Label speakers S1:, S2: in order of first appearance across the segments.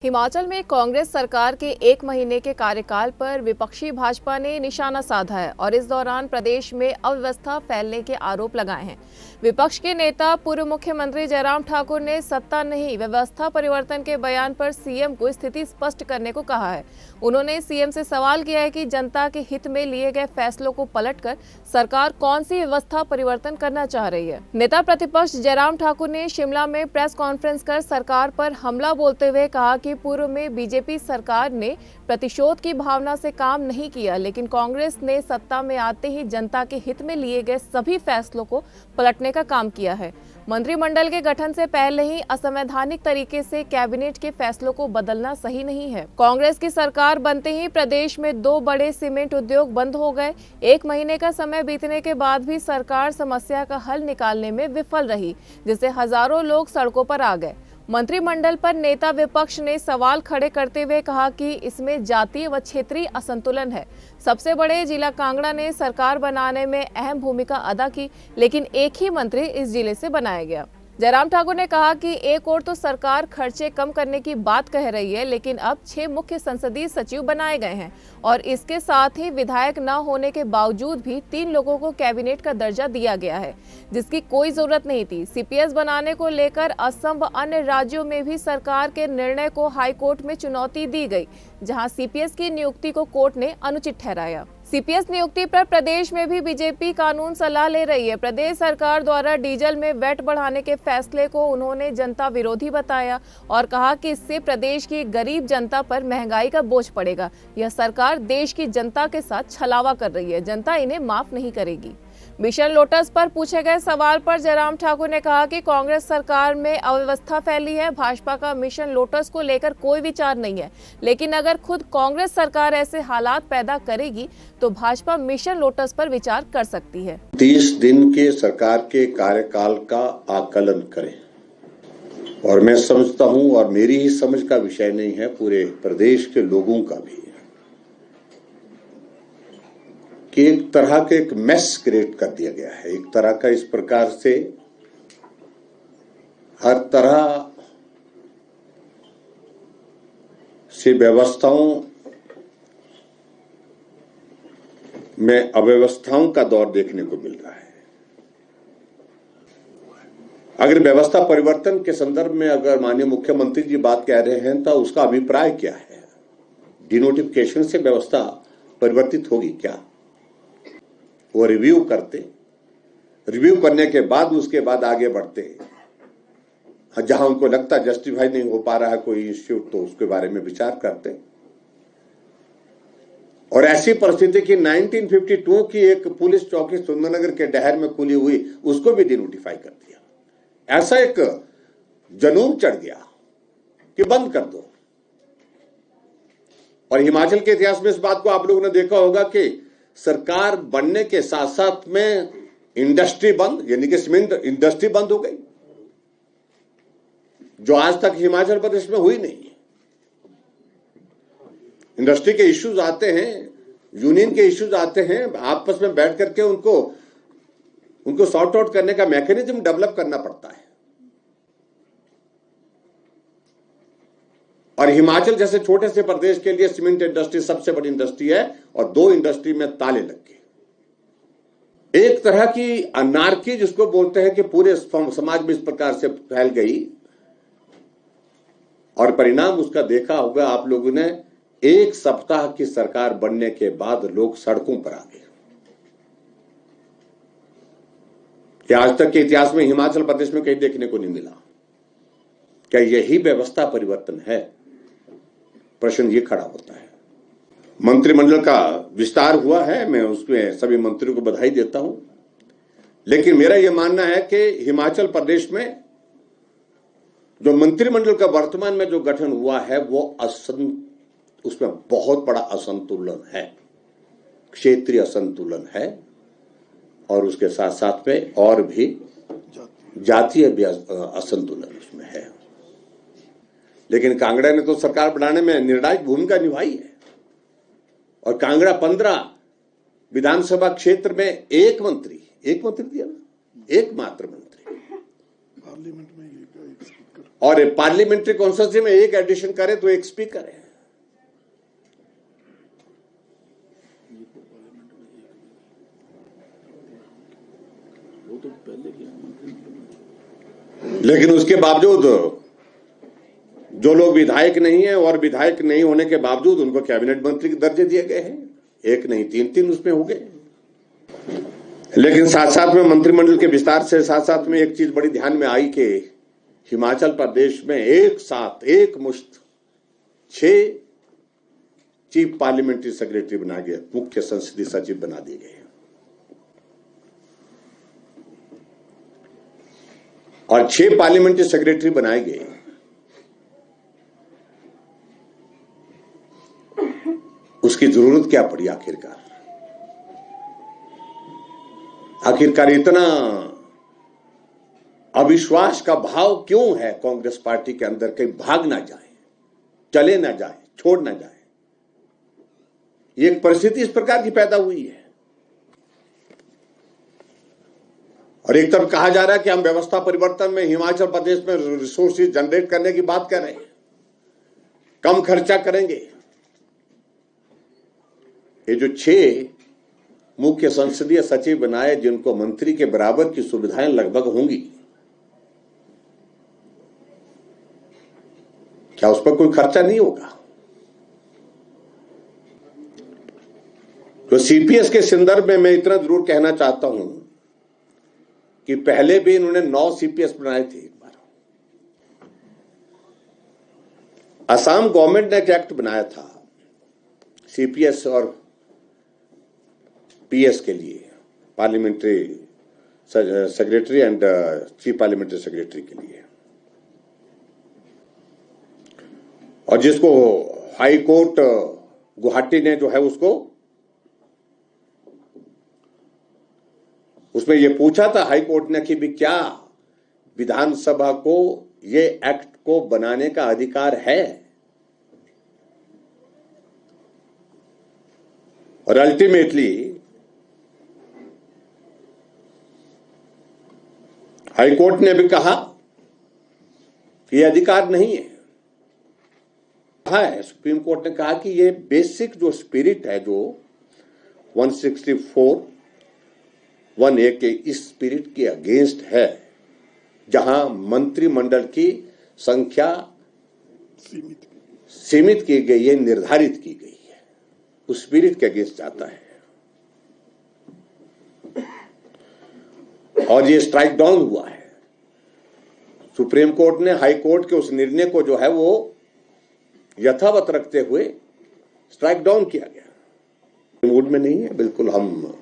S1: हिमाचल में कांग्रेस सरकार के 1 महीने के कार्यकाल पर विपक्षी भाजपा ने निशाना साधा है और इस दौरान प्रदेश में अव्यवस्था फैलने के आरोप लगाए हैं। विपक्ष के नेता पूर्व मुख्यमंत्री जयराम ठाकुर ने सत्ता नहीं व्यवस्था परिवर्तन के बयान पर सीएम को स्थिति स्पष्ट करने को कहा है। उन्होंने सीएम से सवाल किया है कि जनता के हित में लिए गए फैसलों को पलटकर सरकार कौन सी व्यवस्था परिवर्तन करना चाह रही है। नेता प्रतिपक्ष जयराम ठाकुर ने शिमला में प्रेस कॉन्फ्रेंस कर सरकार पर हमला बोलते हुए कहा कि पूर्व में बीजेपी सरकार ने प्रतिशोध की भावना से काम नहीं किया, लेकिन कांग्रेस ने सत्ता में आते ही जनता के हित में लिए गए सभी फैसलों को पलटने का काम किया है। मंत्रिमंडल के गठन से पहले ही असंवैधानिक तरीके से कैबिनेट के फैसलों को बदलना सही नहीं है। कांग्रेस की सरकार बनते ही प्रदेश में 2 बड़े सीमेंट उद्योग बंद हो गए। 1 महीने का समय बीतने के बाद भी सरकार समस्या का हल निकालने में विफल रही, जिससे हजारों लोग सड़कों पर आ गए। मंत्रिमंडल पर नेता विपक्ष ने सवाल खड़े करते हुए कहा कि इसमें जातीय व क्षेत्रीय असंतुलन है। सबसे बड़े जिला कांगड़ा ने सरकार बनाने में अहम भूमिका अदा की, लेकिन एक ही मंत्री इस जिले से बनाया गया। जयराम ठाकुर ने कहा कि एक ओर तो सरकार खर्चे कम करने की बात कह रही है, लेकिन अब 6 मुख्य संसदीय सचिव बनाए गए हैं और इसके साथ ही विधायक न होने के बावजूद भी 3 लोगों को कैबिनेट का दर्जा दिया गया है, जिसकी कोई जरूरत नहीं थी। सीपीएस बनाने को लेकर असम व अन्य राज्यों में भी सरकार के निर्णय को हाईकोर्ट में चुनौती दी गई, जहां सीपीएस की नियुक्ति को कोर्ट ने अनुचित ठहराया। सीपीएस नियुक्ति पर प्रदेश में भी बीजेपी कानून सलाह ले रही है। प्रदेश सरकार द्वारा डीजल में वैट बढ़ाने के फैसले को उन्होंने जनता विरोधी बताया और कहा कि इससे प्रदेश की गरीब जनता पर महंगाई का बोझ पड़ेगा। यह सरकार देश की जनता के साथ छलावा कर रही है, जनता इन्हें माफ नहीं करेगी। मिशन लोटस पर पूछे गए सवाल पर जयराम ठाकुर ने कहा कि कांग्रेस सरकार में अव्यवस्था फैली है। भाजपा का मिशन लोटस को लेकर कोई विचार नहीं है, लेकिन अगर खुद कांग्रेस सरकार ऐसे हालात पैदा करेगी तो भाजपा मिशन लोटस पर विचार कर सकती है।
S2: 30 दिन के सरकार के कार्यकाल का आकलन करें, और मैं समझता हूं, और मेरी ही समझ का विषय नहीं है, पूरे प्रदेश के लोगों का भी, कि एक तरह के एक मेस क्रिएट कर दिया गया है। एक तरह का इस प्रकार से हर तरह से व्यवस्थाओं में अव्यवस्थाओं का दौर देखने को मिल रहा है। अगर व्यवस्था परिवर्तन के संदर्भ में अगर माननीय मुख्यमंत्री जी बात कह रहे हैं तो उसका अभिप्राय क्या है? डिनोटिफिकेशन से व्यवस्था परिवर्तित होगी क्या? वो रिव्यू करते, रिव्यू करने के बाद उसके बाद आगे बढ़ते, जहां उनको लगता जस्टिफाई नहीं हो पा रहा है कोई इंस्टीट्यूट, तो उसके बारे में विचार करते। और ऐसी परिस्थिति की 1952 की एक पुलिस चौकी सुंदरनगर के डहर में खुली हुई, उसको भी डिनोटिफाई कर दिया। ऐसा एक जुनून चढ़ गया कि बंद कर दो। और हिमाचल के इतिहास में इस बात को आप लोगों ने देखा होगा कि सरकार बनने के साथ साथ में इंडस्ट्री बंद, यानी कि सीमेंट इंडस्ट्री बंद हो गई, जो आज तक हिमाचल प्रदेश में हुई नहीं। इंडस्ट्री के इश्यूज आते हैं, यूनियन के इश्यूज आते हैं, आपस में बैठ करके उनको सॉर्ट आउट करने का मैकेनिज्म डेवलप करना पड़ता है। और हिमाचल जैसे छोटे से प्रदेश के लिए सीमेंट इंडस्ट्री सबसे बड़ी इंडस्ट्री है और 2 इंडस्ट्री में ताले लग गए। एक तरह की अनार्की जिसको बोलते हैं कि पूरे समाज में इस प्रकार से फैल गई, और परिणाम उसका देखा होगा आप लोगों ने। 1 सप्ताह की सरकार बनने के बाद लोग सड़कों पर आ गए। क्या आज तक के इतिहास में हिमाचल प्रदेश में कहीं देखने को नहीं मिला? क्या यही व्यवस्था परिवर्तन है? प्रश्न ये खड़ा होता है। मंत्रिमंडल का विस्तार हुआ है, मैं उसमें सभी मंत्रियों को बधाई देता हूं, लेकिन मेरा यह मानना है कि हिमाचल प्रदेश में जो मंत्रिमंडल का वर्तमान में जो गठन हुआ है वो उसमें बहुत बड़ा असंतुलन है, क्षेत्रीय असंतुलन है, और उसके साथ साथ में और भी जातीय भी असंतुलन उसमें है। लेकिन कांगड़ा ने तो सरकार बनाने में निर्णायक भूमिका निभाई है, और कांगड़ा 15 विधानसभा क्षेत्र में एक मंत्री दिया ना, एकमात्र मंत्री
S3: पार्लियामेंट में एक स्पीकर।
S2: और पार्लियामेंट्री कॉन्स्टिट्यूंसी में एक एडिशन करे तो एक स्पीकर है। लेकिन उसके बावजूद जो लोग विधायक नहीं है और विधायक नहीं होने के बावजूद उनको कैबिनेट मंत्री के दर्जे दिए गए हैं। एक नहीं, तीन उसमें हो गए। लेकिन साथ साथ में मंत्रिमंडल के विस्तार से साथ साथ में एक चीज बड़ी ध्यान में आई कि हिमाचल प्रदेश में एक साथ एक मुश्त 6 चीफ पार्लियामेंट्री सेक्रेटरी बना गए, मुख्य संसदीय सचिव बना दिए गए और 6 पार्लियामेंट्री सेक्रेटरी बनाए गए। उसकी जरूरत क्या पड़ी आखिरकार इतना अविश्वास का भाव क्यों है कांग्रेस पार्टी के अंदर? कहीं भाग ना जाए, चले ना जाए, छोड़ ना जाए। ये एक परिस्थिति इस प्रकार की पैदा हुई है। और एक तरफ कहा जा रहा है कि हम व्यवस्था परिवर्तन में हिमाचल प्रदेश में रिसोर्सेज जनरेट करने की बात कर रहे हैं, कम खर्चा करेंगे। ये जो 6 मुख्य संसदीय सचिव बनाए, जिनको मंत्री के बराबर की सुविधाएं लगभग होंगी, क्या उस पर कोई खर्चा नहीं होगा? तो सीपीएस के संदर्भ में मैं इतना जरूर कहना चाहता हूं कि पहले भी इन्होंने 9 सीपीएस बनाए थे। एक बार असम गवर्नमेंट ने एक एक्ट बनाया था सीपीएस और पीएस के लिए, parliamentary secretary and chief parliamentary secretary के लिए, और जिसको हाई कोर्ट गुवाहाटी ने जो है उसमें ये पूछा था हाई कोर्ट ने कि भी क्या विधानसभा को ये एक्ट को बनाने का अधिकार है? और अल्टीमेटली हाई कोर्ट ने भी कहा कि यह अधिकार नहीं है। कहा है, सुप्रीम कोर्ट ने कहा कि ये बेसिक जो स्पिरिट है, जो 164(1)(a) के इस स्पिरिट के अगेंस्ट है, जहां मंत्रिमंडल की संख्या सीमित की गई है, निर्धारित की गई है, उस स्पिरिट के अगेंस्ट जाता है। और ये स्ट्राइक डाउन हुआ है। सुप्रीम कोर्ट ने हाई कोर्ट के उस निर्णय को जो है वो यथावत रखते हुए स्ट्राइक डाउन किया गया। मूड में नहीं है, बिल्कुल हम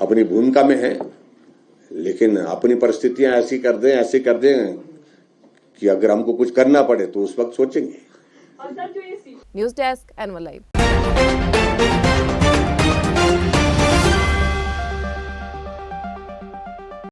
S2: अपनी भूमिका में हैं, लेकिन अपनी परिस्थितियां ऐसी कर दें कि अगर हमको कुछ करना पड़े तो उस वक्त सोचेंगे।
S1: News desk, anyone live.